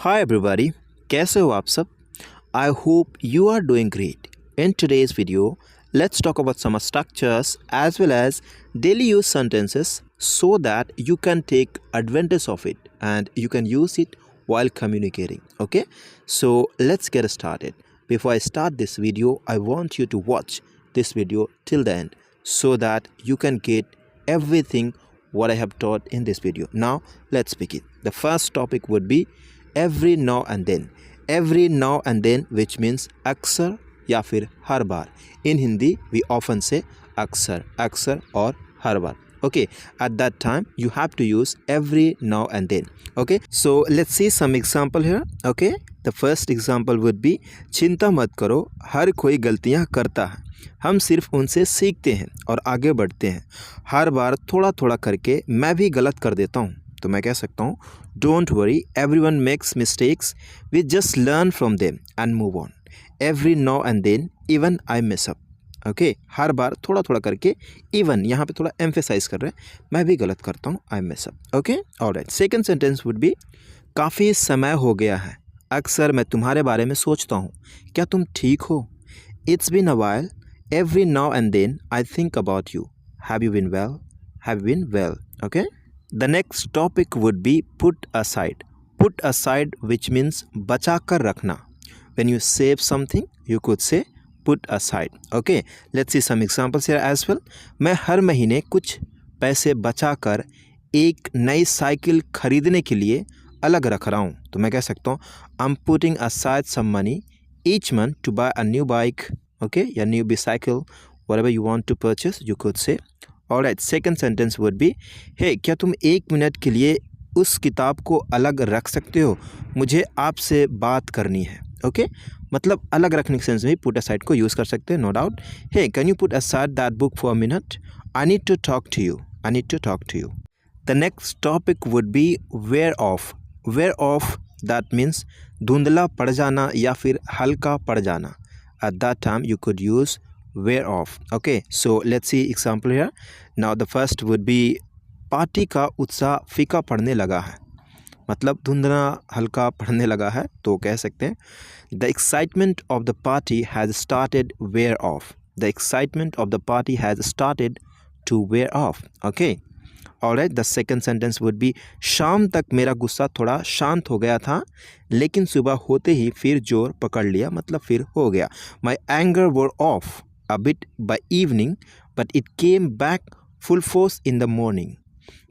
Hi everybody, कैसे हो आप सब? I hope you are doing great. In today's video, let's talk about some structures as well as daily use sentences so that you can take advantage of it and you can use it while communicating. Okay, so let's get started. Before I start this video, I want you to watch this video till the end so that you can get everything what I have taught in this video. Now let's begin. The first topic would be every now and then. Every now and then which means अक्सर या फिर हर बार. In Hindi we often say अक्सर, अक्सर और हर बार. Okay, at that time you have to use every now and then. Okay, so let's see some example here. Okay, the first example would be चिंता मत करो, हर कोई गलतियां करता है, हम सिर्फ उनसे सीखते हैं और आगे बढ़ते हैं. हर बार थोड़ा थोड़ा करके मैं भी गलत कर देता हूँ, तो मैं कह सकता हूँ don't worry, everyone makes mistakes, we just learn from them and move on. Every now and then even I mess up. Okay, हर बार थोड़ा थोड़ा करके, इवन यहाँ पे थोड़ा एम्फेसाइज कर रहे हैं, मैं भी गलत करता हूँ, आई mess up. Okay, alright. Second sentence would B काफ़ी समय हो गया है, अक्सर मैं तुम्हारे बारे में सोचता हूँ, क्या तुम ठीक हो? It's been a while, every now and then I think about you, have you been well, have you been well. Okay, the next topic would be put aside. Put aside which means बचा कर रखना. When you save something you could say put aside. Okay, let's see some examples here as well. मैं हर महीने कुछ पैसे बचा कर एक नई साइकिल खरीदने के लिए अलग रख रहा हूँ, तो मैं कह सकता हूँ I'm putting aside some money each month to buy a new bike. Okay, या new bicycle, whatever you want to purchase you could say. Alright, second sentence would be हे, क्या तुम एक मिनट के लिए उस किताब को अलग रख सकते हो, मुझे आपसे बात करनी है. ओके, मतलब अलग रखने के सेंस में पुट असाइड को यूज़ कर सकते हैं, no doubt. Hey, can you put aside that book for a minute, I need to talk to you, I need to talk to you. The next topic would be wear off. Wear off that means धुंधला पड़ जाना या फिर हल्का पड़ जाना. At that time you could use wear off. Okay, so let's see example here. Now the first would be party का उत्साह फीका पड़ने लगा है, मतलब धुंधला हल्का पड़ने लगा है, तो कह सकते हैं the excitement of the party has started wear off. The excitement of the party has started to wear off. Okay, alright, the second sentence would be शाम तक मेरा गुस्सा थोड़ा शांत हो गया था, लेकिन सुबह होते ही फिर जोर पकड़ लिया, मतलब फिर हो गया. My anger wore off a bit by evening, but it came back full force in the morning.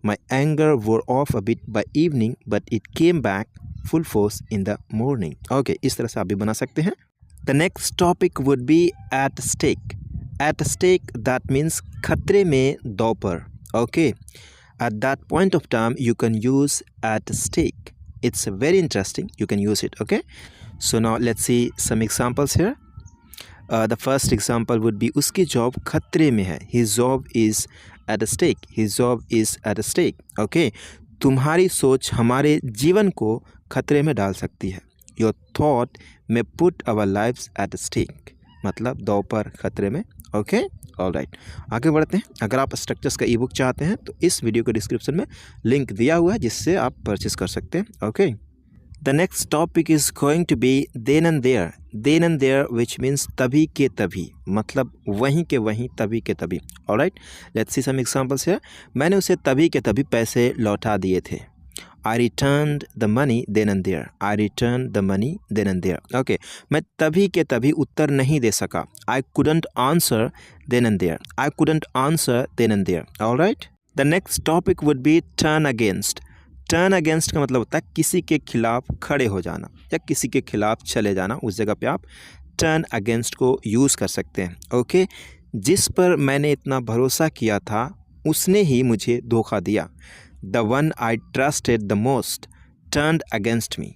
My anger wore off a bit by evening, but it came back full force in the morning. Okay, इस तरह से आप भी बना सकते हैं. The next topic would be at stake. At stake that means खतरे में दांव पर. Okay, at that point of time you can use at stake. It's very interesting, you can use it. Okay, so now let's see some examples here. The first example would be उसकी job खतरे में है, his job is at stake, his job is at stake. Okay, तुम्हारी सोच हमारे जीवन को खतरे में डाल सकती है, your thought may put our lives at stake, मतलब दांव पर, खतरे में. ओके, ऑलराइट, आगे बढ़ते हैं. अगर आप स्ट्रक्चर्स का ई बुक चाहते हैं तो इस वीडियो के डिस्क्रिप्शन में लिंक दिया हुआ है, जिससे आप परचेस कर सकते हैं. Okay, the next topic is going to be then and there. Then and there which means तभी के तभी, मतलब वहीं के वहीं, तभी के तभी. Alright, let's see some examples here. मैंने उसे तभी के तभी पैसे लौटा दिए थे. I returned the money then and there. I returned the money then and there. Okay, मैं तभी के तभी उत्तर नहीं दे सका. I couldn't answer then and there. I couldn't answer then and there. All right. The next topic would be turn against. Turn against का मतलब होता है किसी के खिलाफ खड़े हो जाना या किसी के खिलाफ चले जाना. उस जगह पे आप turn against को यूज़ कर सकते हैं. Okay, जिस पर मैंने इतना भरोसा किया था उसने ही मुझे धोखा दिया. The one I trusted the most turned against me.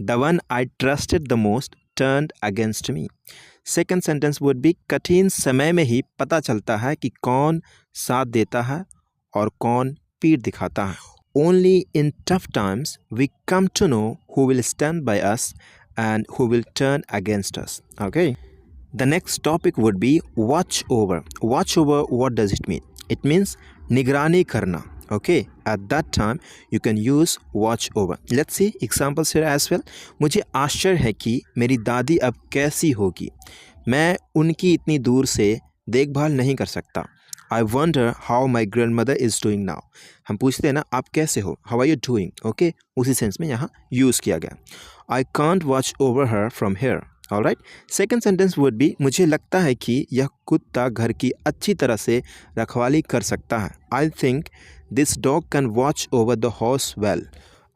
The one I trusted the most turned against me. Second sentence would be कठिन समय में ही पता चलता है कि कौन साथ देता है और कौन पीठ दिखाता है. Only in tough times we come to know who will stand by us and who will turn against us. Okay. The next topic would be watch over. Watch over, what does it mean? It means निगरानी करना Okay, at that time you can use watch over. Let's see examples here as well. मुझे आश्चर्य है कि मेरी दादी अब कैसी होगी, मैं उनकी इतनी दूर से देखभाल नहीं कर सकता. I wonder how my grandmother is doing now. हम पूछते हैं ना आप कैसे हो, how are you doing. Okay, उसी सेंस में यहाँ यूज़ किया गया. I can't watch over her from here. Alright. Second sentence would B मुझे लगता है कि यह कुत्ता घर की अच्छी तरह से रखवाली कर सकता है. I think this dog can watch over the house well.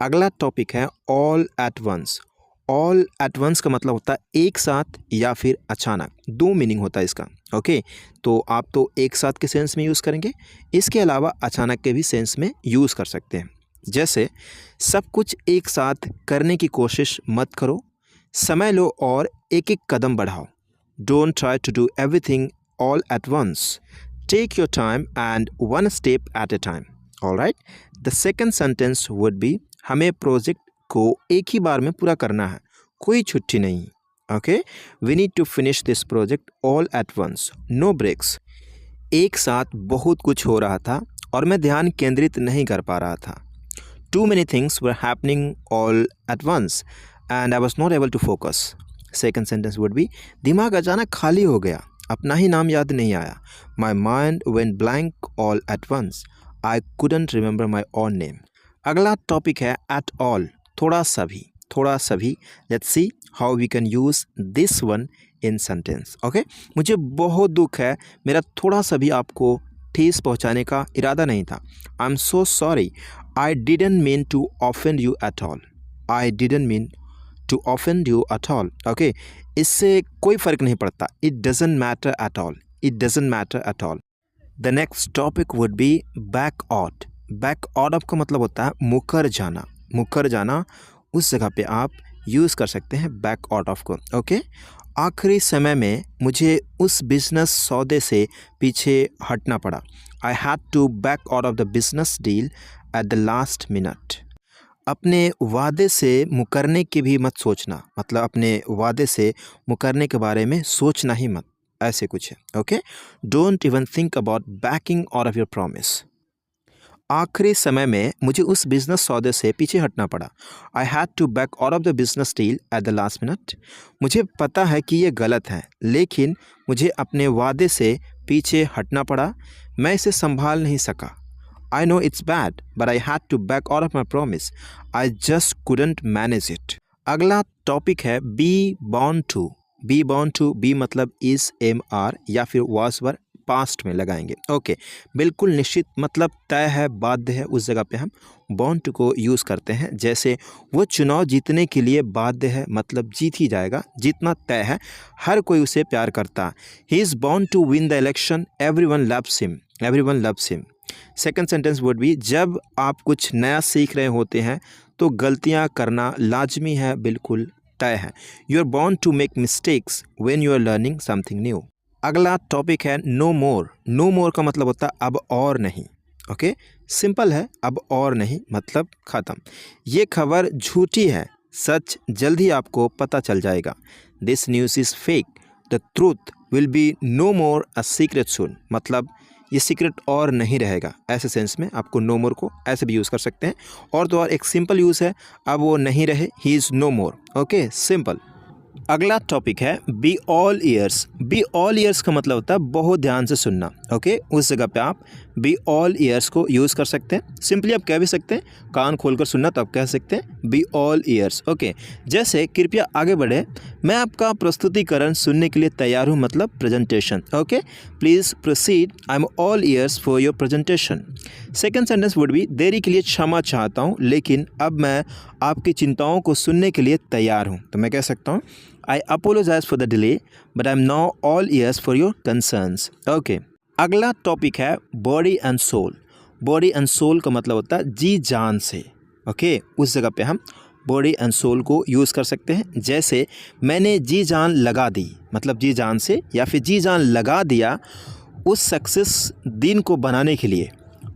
अगला टॉपिक है all at once. All at once का मतलब होता है एक साथ या फिर अचानक. दो मीनिंग होता है इसका. ओके, तो आप तो एक साथ के सेंस में यूज़ करेंगे, इसके अलावा अचानक के भी सेंस में यूज़ कर सकते हैं. जैसे सब कुछ एक साथ करने की कोशिश मत करो, समय लो और एक एक कदम बढ़ाओ. Don't try to do everything all at once. Take your time and one step at a time. Alright. The second sentence would be हमें प्रोजेक्ट को एक ही बार में पूरा करना है, कोई छुट्टी नहीं. Okay, we need to finish this project all at once, no breaks. एक साथ बहुत कुछ हो रहा था और मैं ध्यान केंद्रित नहीं कर पा रहा था. Too many things were happening all at once and I was not able to focus. Second sentence would be दिमाग अचानक खाली हो गया, अपना ही नाम याद नहीं आया. My mind went blank all at once. I couldn't remember my own name. अगला टॉपिक है at all. थोड़ा सा भी, थोड़ा सा भी. Let's see how we can use this one in sentence. Okay? मुझे बहुत दुख है, मेरा थोड़ा सा भी आपको ठेस पहुंचाने का इरादा नहीं था. I'm so sorry. I didn't mean to offend you at all. I didn't mean to offend you at all. Okay? इससे कोई फ़र्क नहीं पड़ता. It doesn't matter at all. It doesn't matter at all. The next topic would be back out. Back out का मतलब होता है मुकर जाना. मुकर जाना, उस जगह पे आप यूज़ कर सकते हैं back out of को. Okay? आखिरी समय में मुझे उस बिज़नेस सौदे से पीछे हटना पड़ा. I had to back out of the business deal at the last minute. अपने वादे से मुकरने की भी मत सोचना, मतलब अपने वादे से मुकरने के बारे में सोचना ही मत, ऐसे कुछ है. Okay, don't even think about banking out of your promise. आखिरी समय में मुझे उस बिज़नेस सौदे से पीछे हटना पड़ा. I had to back out of the business deal at the last minute. मुझे पता है कि ये गलत है, लेकिन मुझे अपने वादे से पीछे हटना पड़ा. मैं इसे संभाल नहीं सका. I know it's bad, but I had to back out of my promise. I just couldn't manage it. अगला टॉपिक है be bound to. Be bound to, be मतलब is, am, are या फिर was were पास्ट में लगाएंगे. Okay, बिल्कुल निश्चित मतलब तय है, बाध्य है, उस जगह पे हम bound to को यूज़ करते हैं. जैसे वो चुनाव जीतने के लिए बाध्य है, मतलब जीत ही जाएगा, जीतना तय है, हर कोई उसे प्यार करता. He is bound to win the election. Everyone loves him. Everyone loves him. Second sentence would B जब आप कुछ नया सीख रहे होते हैं तो गलतियां करना लाजमी है, बिल्कुल तय है. You are born to make mistakes when you are learning something new. अगला टॉपिक है नो मोर. नो मोर का मतलब होता है अब और नहीं. ओके, सिंपल है, अब और नहीं मतलब ख़त्म. ये खबर झूठी है, सच जल्द ही आपको पता चल जाएगा. This news is fake. The truth will be no more a secret soon. मतलब ये सीक्रेट और नहीं रहेगा. ऐसे सेंस में आपको नो मोर को ऐसे भी यूज़ कर सकते हैं. और तो और एक सिंपल यूज़ है, अब वो नहीं रहे, he is no more. Okay, simple. अगला टॉपिक है be all ears. Be all ears का मतलब होता है बहुत ध्यान से सुनना. ओके, उस जगह पे आप बी ऑल ईयर्स को यूज़ कर सकते हैं. सिंपली आप कह भी सकते हैं कान खोलकर सुनना, तो आप कह सकते हैं बी ऑल ईयर्स. ओके, जैसे कृपया आगे बढ़े, मैं आपका प्रस्तुतिकरण सुनने के लिए तैयार हूँ, मतलब presentation. Okay, please proceed, I am all ears for your presentation. Second sentence would B देरी के लिए क्षमा चाहता हूँ, लेकिन अब मैं आपकी चिंताओं को सुनने के लिए तैयार हूँ. तो मैं कह सकता हूँ I apologise for the delay but I am now all ears for your concerns. Okay, अगला टॉपिक है body and soul. Body and soul का मतलब होता है जी जान से. ओके, उस जगह पे हम बॉडी एंड सोल को यूज़ कर सकते हैं. जैसे मैंने जी जान लगा दी, मतलब जी जान से या फिर जी जान लगा दिया उस सक्सेस दिन को बनाने के लिए.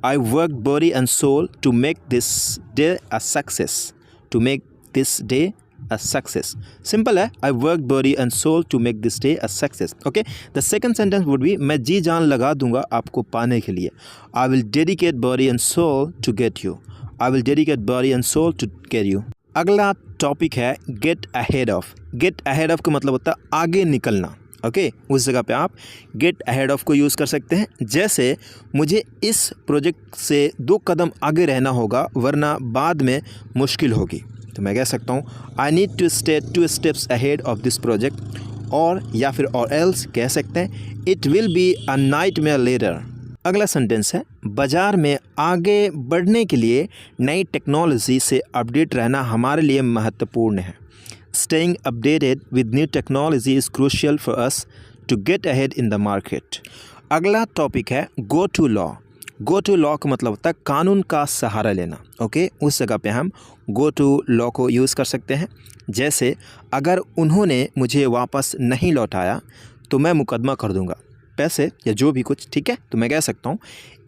I work body and soul to make this day a success. To make this day a success. Simple है, I worked body and soul to make this day a success. Okay, the second sentence would be मैं जी जान लगा दूंगा आपको पाने के लिए. I will dedicate body and soul to get you. I will dedicate body and soul to get you. अगला topic है get ahead of. Get ahead of का मतलब होता है आगे निकलना. ओके उस जगह पे आप गेट अहेड ऑफ को यूज़ कर सकते हैं. जैसे मुझे इस प्रोजेक्ट से 2 कदम आगे रहना होगा वरना बाद में मुश्किल होगी. तो मैं कह सकता हूँ I need to stay 2 steps ahead of this project. और या फिर और एल्स कह सकते हैं it will be a nightmare later. अगला सेंटेंस है बाज़ार में आगे बढ़ने के लिए नई टेक्नोलॉजी से अपडेट रहना हमारे लिए महत्वपूर्ण है. Staying updated with new technology is crucial for us to get ahead in the market. अगला टॉपिक है go to law. Go to law का मतलब होता है कानून का सहारा लेना. ओके उस जगह पे हम go to law को यूज़ कर सकते हैं. जैसे अगर उन्होंने मुझे वापस नहीं लौटाया तो मैं मुकदमा कर दूंगा, पैसे या जो भी कुछ. ठीक है, तो मैं कह सकता हूँ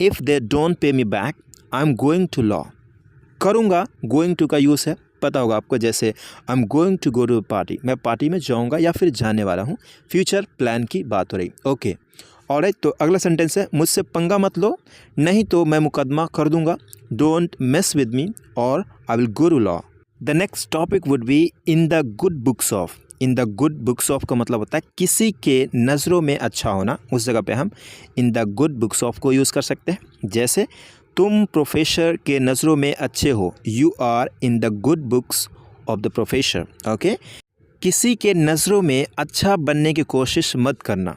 if they don't pay me back I am going to law. करूँगा going to का यूज़ है, पता होगा आपको. जैसे I am going to go to party, मैं पार्टी में जाऊंगा या फिर जाने वाला हूँ. फ्यूचर प्लान की बात हो रही. ओके ऑलराइट, तो अगला सेंटेंस है मुझसे पंगा मत लो नहीं तो मैं मुकदमा कर दूंगा. डोंट मेस विद मी और I will go to law. The next topic would be in the good books of. In the good books of का मतलब होता है किसी के नज़रों में अच्छा होना. उस जगह पे हम इन द गुड बुक्स ऑफ को यूज़ कर सकते हैं. जैसे तुम प्रोफेसर के नज़रों में अच्छे हो. You are in the good books of the professor. Okay किसी के नज़रों में अच्छा बनने की कोशिश मत करना.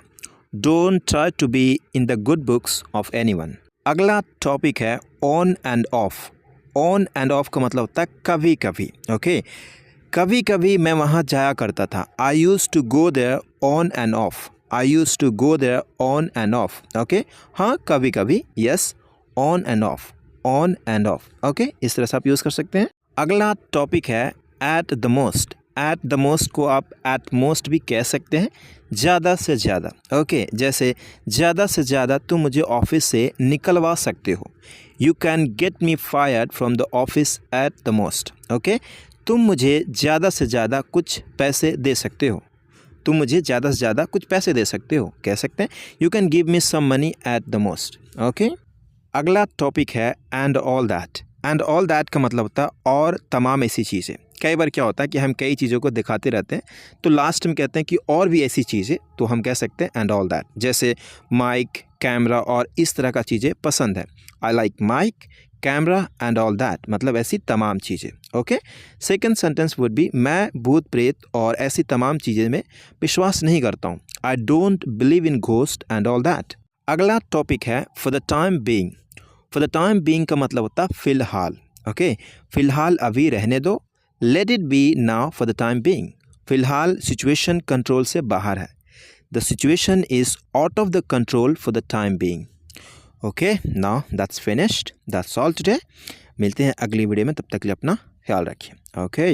Don't try to be in the good books of anyone. अगला टॉपिक है on and off. On and off का मतलब होता है कभी कभी. ओके कभी कभी मैं वहाँ जाया करता था. I used to go there on and off. I used to go there on and off. Okay हाँ कभी कभी, yes on and off, on and off. Okay इस तरह से आप यूज़ कर सकते हैं. अगला टॉपिक है eight the most. Eight the most को आप एट मोस्ट भी कह सकते हैं, ज़्यादा से ज़्यादा. ओके जैसे ज़्यादा से ज़्यादा तुम मुझे ऑफिस से निकलवा सकते हो. You can get me fired from the office at the most. Okay तुम मुझे ज़्यादा से ज़्यादा कुछ पैसे दे सकते हो. तुम मुझे ज़्यादा से ज़्यादा कुछ पैसे दे सकते हो कह सकते हैं. You can give me some money at the most. Okay अगला टॉपिक है and all that. And all that का मतलब होता है और तमाम ऐसी चीज़ें. कई बार क्या होता है कि हम कई चीज़ों को दिखाते रहते हैं तो लास्ट में कहते हैं कि और भी ऐसी चीज़ें, तो हम कह सकते हैं एंड ऑल दैट. जैसे माइक, कैमरा और इस तरह का चीज़ें पसंद है. I like mic, camera and all that मतलब ऐसी तमाम चीज़ें. Okay second sentence would be मैं भूत प्रेत और ऐसी तमाम चीज़ें में विश्वास नहीं करता हूँ. I don't believe in ghost and all that. अगला टॉपिक है for the time being. For the time being का मतलब होता है फ़िलहाल. ओके फ़िलहाल अभी रहने दो. Let it be now for the time being. फ़िलहाल सिचुएशन कंट्रोल से बाहर है. The situation is out of the control for the time being. Okay now that's finished. That's all today. मिलते हैं अगली वीडियो में, तब तक के लिए अपना ख्याल रखिए. ओके